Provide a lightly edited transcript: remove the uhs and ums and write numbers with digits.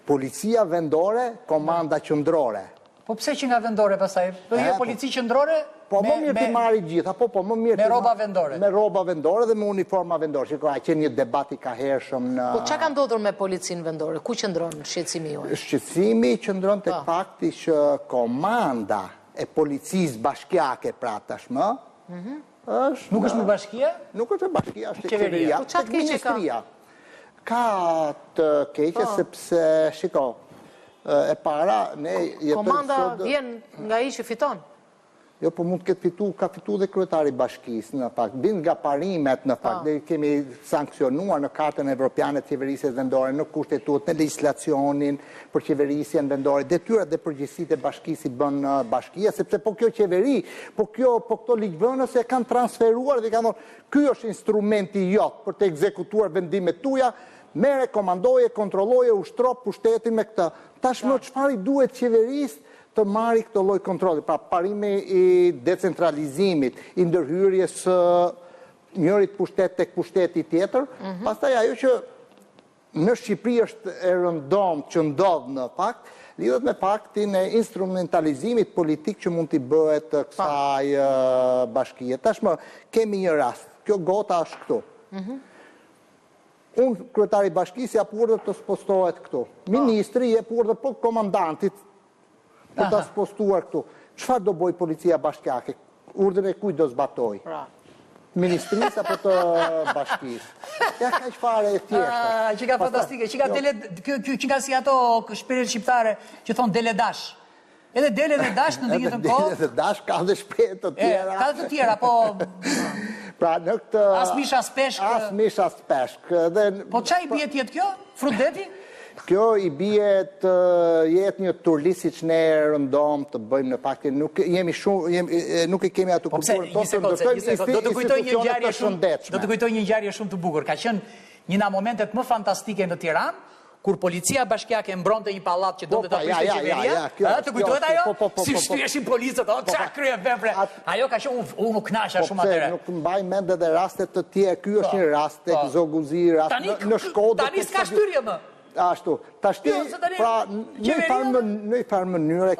Policia vendore, komanda qendrore. Po pse që nga vendore pastaj? Do një polici qendrore? Po më mirë ti marri gjitha, po më mirë. Me rroba vendore. Me rroba vendore dhe me uniforma vendore. Shikoj, ka qenë një debat i kahershëm në. Po çka ka ndodhur me policinë vendore? Ku qëndron shqetësimi juaj? Shqetësimi qëndron tek fakti që komanda e policisë bashkiake pra tashmë, është Nuk është me bashkia? Nuk është e bashkia, është qeveria, tek ministria. Ka të keqe sepse shiko, e para ne komanda vjen nga ai që fiton. Jo, po mund të ketë ka fitu dhe kryetari bashkisë, në fakt. Bin nga parimet, në fakt, ne kemi sankcionuar në Kartën Evropiane të Qeverisjes Vendore, në kushtetut, në legislacionin për qeverisjen vendore, detyrat dhe përgjegjësitë e bashkisë i bën bashkia, sepse po kjo qeveri, po këto ligjvënës e kanë transferuar dhe kanë thonë, ky është instrumenti jot për të ekzekutuar vendimet tuaja, merre, komandoje, kontrolloje, ushtro pushtetin me këtë. Tashmë çfarë i duhet qeverisë të marri këtë lloj kontrolli, pra parimi i decentralizimit, i ndërhyrjes së njërit pushtet tek pushteti tjetër, pastaj ajo që në Shqipëri është e rëndomt që ndodh në fakt, lidhet me faktin e instrumentalizimit politik që mund t'i bëhet kësaj bashkie. Tashmë kemi një rast, kjo gota është këtu. Unë kryetari bashkisë jap urdhër të spostohet këtu. Ministri jep urdhër po komandantit për të spostuar këtu. Çfarë do bëj policia bashkiake? Urdhën e kujt do zbatoj? Ministrisë apo të bashkisë? Ja ka fare e thjeshtë. Që ka fantastike, që ka si ato shprehje shqiptare që thon dele dash. Edhe dele dhe dash në të njëjtën kohë. Dele dhe dash ka dhe shprehje të tjera. Ka të tjera, po pra në këtë as mish as peshk. As mish as peshk. Po çai bie tjetë kjo? Frudeti? Kjo i bie të jetë një turlisi që ne rëndom të bëjmë në faktin, nuk jemi shumë, nuk i kemi atë kulturën tonë, do të kujtoj një ngjarje shumë të bukur. Ka qenë një nga momentet më fantastike në Tiranë, kur policia bashkiake mbronte një pallat që donte ta prishte qeveria. Të kujtohet ajo? Si shtyheshin policët, çfarë kryen vepre. Ajo ka qenë unë kënaqja shumë atëherë. Nuk mbaj mend edhe raste të tjera. Ky është një rast tek Zoguzi, rast në Shkodër. Tani s'ka shtyrje më. Ashtu. Tashti, pra, në një farë mënyrë